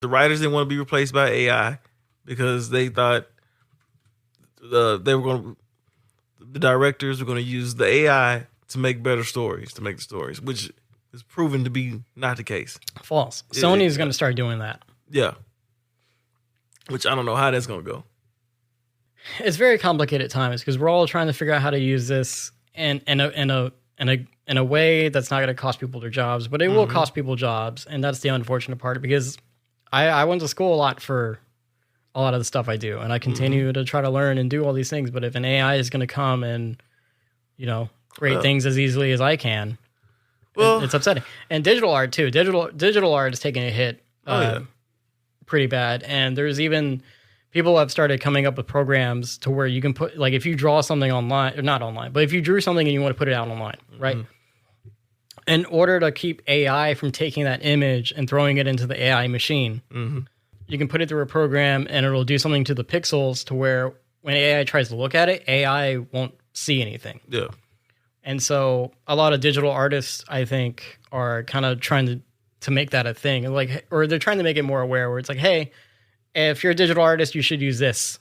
The writers didn't want to be replaced by AI because they thought the directors were going to use the AI to make better stories, which is proven to be not the case. False. Sony is going to start doing that. Yeah. Which I don't know how that's going to go. It's very complicated at times because we're all trying to figure out how to use this in a way that's not going to cost people their jobs, but it will cost people jobs, and that's the unfortunate part. Because I went to school a lot for a lot of the stuff I do, and I continue to try to learn and do all these things. But if an AI is going to come and create things as easily as I can, it's upsetting. And digital art too. Digital art is taking a hit pretty bad, and there's even people have started coming up with programs to where you can put, like, if you draw something online, or not online, but if you drew something and you want to put it out online, right? In order to keep AI from taking that image and throwing it into the AI machine, you can put it through a program and it'll do something to the pixels to where when AI tries to look at it, AI won't see anything. Yeah. And so a lot of digital artists, I think, are kind of trying to make that a thing. Or they're trying to make it more aware where it's like, hey, if you're a digital artist, you should use this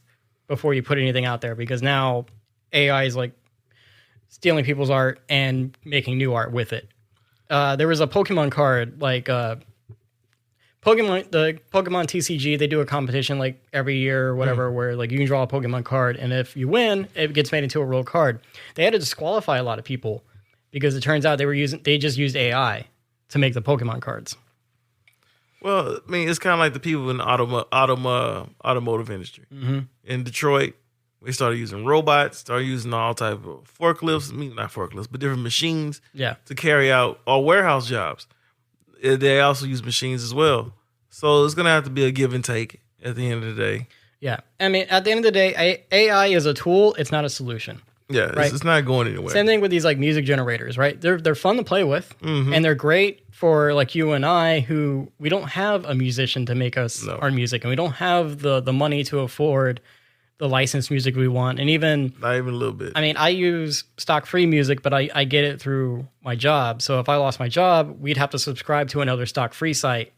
before you put anything out there, because now AI is like stealing people's art and making new art with it. There was a Pokemon card, like the Pokemon TCG. They do a competition like every year or whatever, where like you can draw a Pokemon card, and if you win, it gets made into a real card. They had to disqualify a lot of people because it turns out they just used AI to make the Pokemon cards. Well, I mean, it's kind of like the people in the automotive industry. In Detroit, they started using robots, started using all type of forklifts. I mean, not forklifts, but different machines to carry out all warehouse jobs. They also use machines as well. So it's going to have to be a give and take at the end of the day. Yeah. I mean, at the end of the day, AI is a tool. It's not a solution. Yeah, right? It's not going anywhere. Same thing with these like music generators, right? They're fun to play with, and they're great for like you and I, who we don't have a musician to make us our music, and we don't have the money to afford the licensed music we want, and even not even a little bit. I mean, I use stock free music, but I get it through my job. So if I lost my job, we'd have to subscribe to another stock free site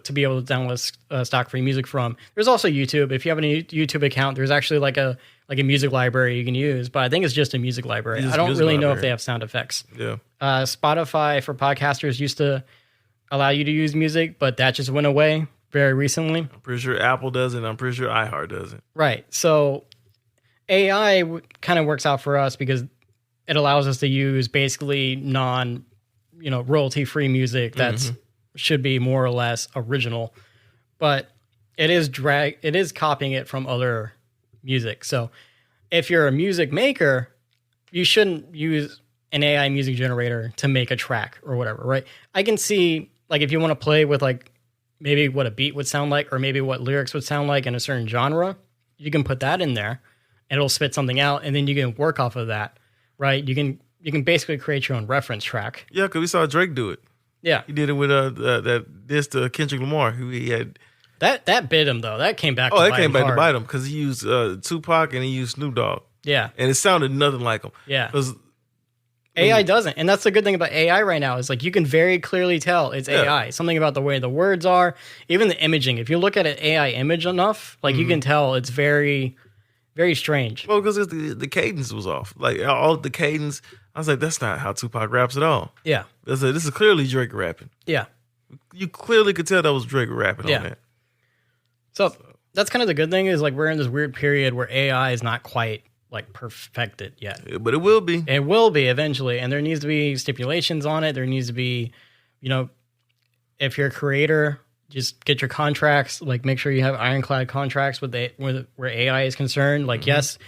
to be able to download stock free music from. There's also YouTube. If you have a YouTube account, there's actually like a music library you can use, but I think it's just a music library. I don't really know if they have sound effects. Yeah. Spotify for podcasters used to allow you to use music, but that just went away very recently. I'm pretty sure Apple does it. I'm pretty sure iHeart does it. Right. So AI kind of works out for us because it allows us to use basically royalty-free music that's should be more or less original, but it is copying it from other music. So if you're a music maker, you shouldn't use an AI music generator to make a track or whatever, right? I can see, like, if you want to play with like maybe what a beat would sound like, or maybe what lyrics would sound like in a certain genre, you can put that in there and it'll spit something out, and then you can work off of that, right? You can basically create your own reference track. Yeah, because we saw Drake do it. Yeah. He did it with this to Kendrick Lamar, who he had. That bit him, though. That came back to bite him because he used Tupac and he used Snoop Dogg. Yeah. And it sounded nothing like him. Yeah. Because AI doesn't. And that's the good thing about AI right now is like you can very clearly tell it's AI. Something about the way the words are, even the imaging. If you look at an AI image enough, like you can tell it's very, very strange. Well, because the cadence was off. Like all the cadence, I was like, that's not how Tupac raps at all. Yeah. This is clearly Drake rapping. Yeah. You clearly could tell that was Drake rapping on that. So that's kind of the good thing is like we're in this weird period where AI is not quite like perfected yet. But it will be. It will be eventually. And there needs to be stipulations on it. There needs to be, if you're a creator, just get your contracts, like make sure you have ironclad contracts with where AI is concerned. Like, yes,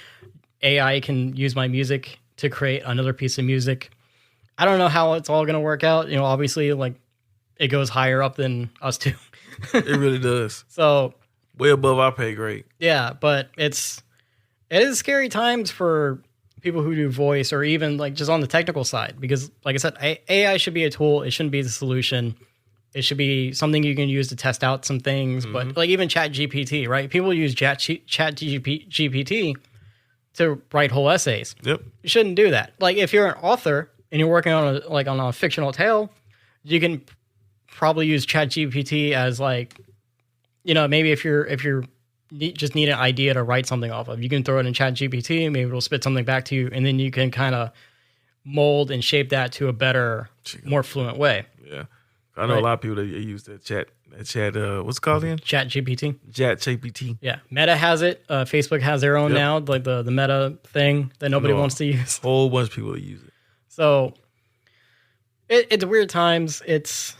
AI can use my music to create another piece of music. I don't know how it's all going to work out. Obviously, like it goes higher up than us two. It really does. So way above our pay grade. Yeah, but it is scary times for people who do voice or even like just on the technical side, because like I said, AI should be a tool. It shouldn't be the solution. It should be something you can use to test out some things. But like even Chat GPT, right? People use Chat GPT to write whole essays. Yep. You shouldn't do that. Like if you're an author and you're working on a fictional tale, you can probably use Chat GPT as like maybe if you're just need an idea to write something off of, you can throw it in Chat GPT, maybe it'll spit something back to you, and then you can kind of mold and shape that to a better, more fluent way. Yeah. I know a lot of people that use that chat, what's it called again? Chat GPT. Chat GPT. Yeah. Meta has it. Facebook has their own now, like the Meta thing that nobody wants to use. A whole bunch of people that use it. So it's weird times. It's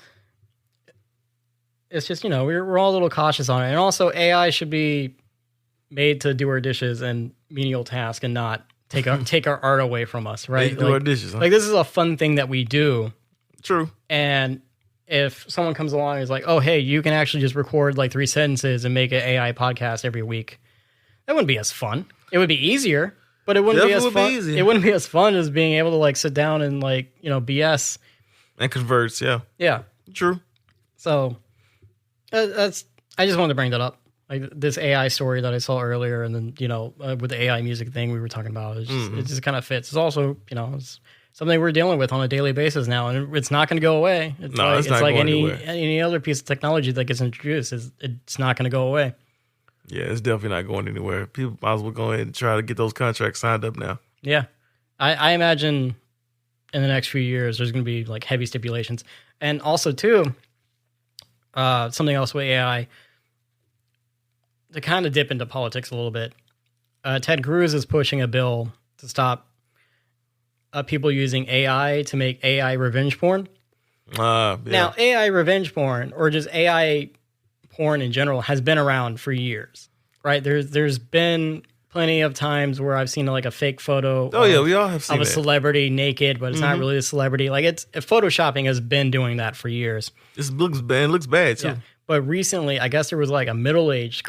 just, we're all a little cautious on it. And also AI should be made to do our dishes and menial tasks and not take our art away from us, right? Do our dishes. Huh? Like this is a fun thing that we do. True. And if someone comes along and is like, oh, hey, you can actually just record like 3 sentences and make an AI podcast every week, that wouldn't be as fun. It would be easier, but it wouldn't be as fun. It wouldn't be as fun as being able to like sit down and like, BS. And converse, yeah. Yeah. True. So I just wanted to bring that up. Like this AI story that I saw earlier, and then, with the AI music thing we were talking about, it just kind of fits. It's also, it's something we're dealing with on a daily basis now, and it's not going to go away. It's like any other piece of technology that gets introduced. It's not going to go away. Yeah, it's definitely not going anywhere. People might as well go ahead and try to get those contracts signed up now. Yeah. I imagine in the next few years, there's going to be like heavy stipulations. And also too, something else with AI, to kind of dip into politics a little bit, Ted Cruz is pushing a bill to stop people using AI to make AI revenge porn. Yeah. Now, AI revenge porn, or just AI porn in general, has been around for years, right? There's been plenty of times where I've seen like a fake photo. We all have seen of a celebrity naked, but it's not really a celebrity. Like photoshopping has been doing that for years. It looks bad. It looks bad too. Yeah. But recently, I guess there was like a middle-aged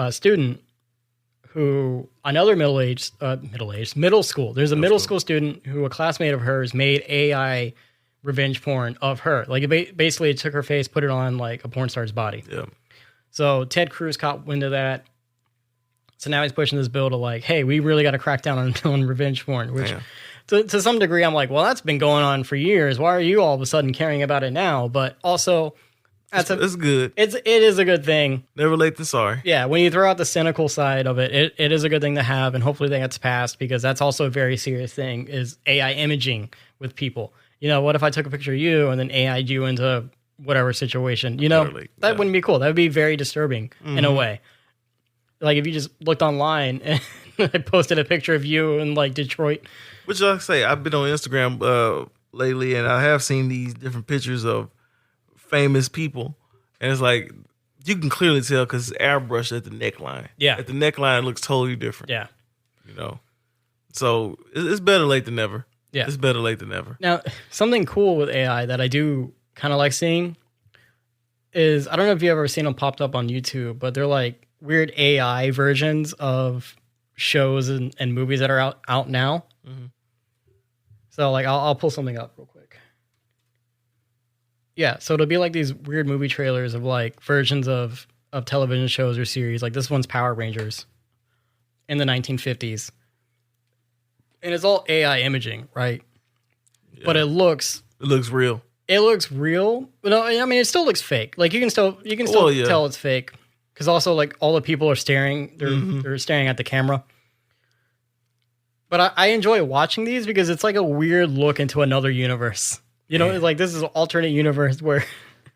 student who middle school. There's a middle school student who a classmate of hers made AI revenge porn of her. Like basically it took her face, put it on like a porn star's body. Yeah. So Ted Cruz caught wind of that. So now he's pushing this bill to like, hey, we really got to crack down on revenge porn, which to some degree I'm like, well, that's been going on for years. Why are you all of a sudden caring about it now? But also it's good. It is a good thing. Never late than sorry. Yeah, when you throw out the cynical side of it, it is a good thing to have, and hopefully that gets passed, because that's also a very serious thing, is AI imaging with people. What if I took a picture of you and then AI'd you into whatever situation? That wouldn't be cool. That would be very disturbing in a way. Like if you just looked online and I posted a picture of you in like Detroit. Which like I say, I've been on Instagram lately, and I have seen these different pictures of famous people, and it's like you can clearly tell because it's airbrushed at the neckline. Yeah, at the neckline it looks totally different. Yeah, so it's better late than never. Yeah, it's better late than never. Now, something cool with AI that I do kind of like seeing is, I don't know if you ever seen them popped up on YouTube, but they're like weird AI versions of shows and movies that are out now. Mm-hmm. So like I'll pull something up real quick. Yeah, so it'll be like these weird movie trailers of like versions of television shows or series. Like this one's Power Rangers in the 1950s. And it's all AI imaging, right? Yeah. But it looks real. It looks real. No, I mean it still looks fake. Like you can still tell it's fake, because also like all the people are staring. They're staring at the camera. But I enjoy watching these because it's like a weird look into another universe. Like this is an alternate universe where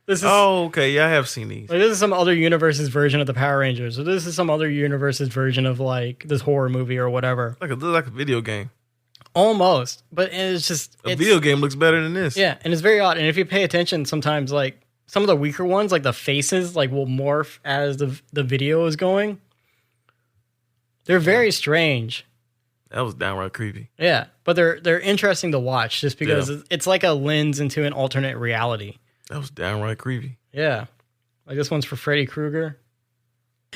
this is. Oh, okay. Yeah, I have seen these. Like this is some other universe's version of the Power Rangers, or this is some other universe's version of like this horror movie or whatever. Like a video game. Almost, but it's just a video game looks better than this. Yeah, and it's very odd. And if you pay attention, sometimes like some of the weaker ones, like the faces, like will morph as the video is going. They're very strange. That was downright creepy. Yeah, but they're interesting to watch just because it's like a lens into an alternate reality. That was downright creepy. Yeah, like this one's for Freddy Krueger.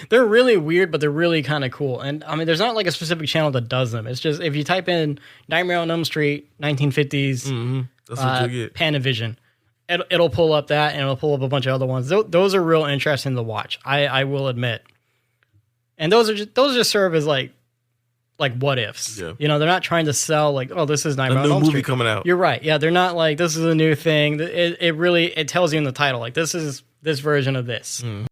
They're really weird, but they're really kind of cool. And I mean, there's not like a specific channel that does them. It's just if you type in Nightmare on Elm Street 1950s, that's what you get. Panavision, it'll pull up that, and it'll pull up a bunch of other ones. Those are real interesting to watch. I will admit. And those just serve as like what ifs. Yeah. They're not trying to sell like, oh, this is Nightmare on Elm Street. A new movie coming out. You're right. Yeah, they're not like, this is a new thing. It really tells you in the title, like, this is this version of this.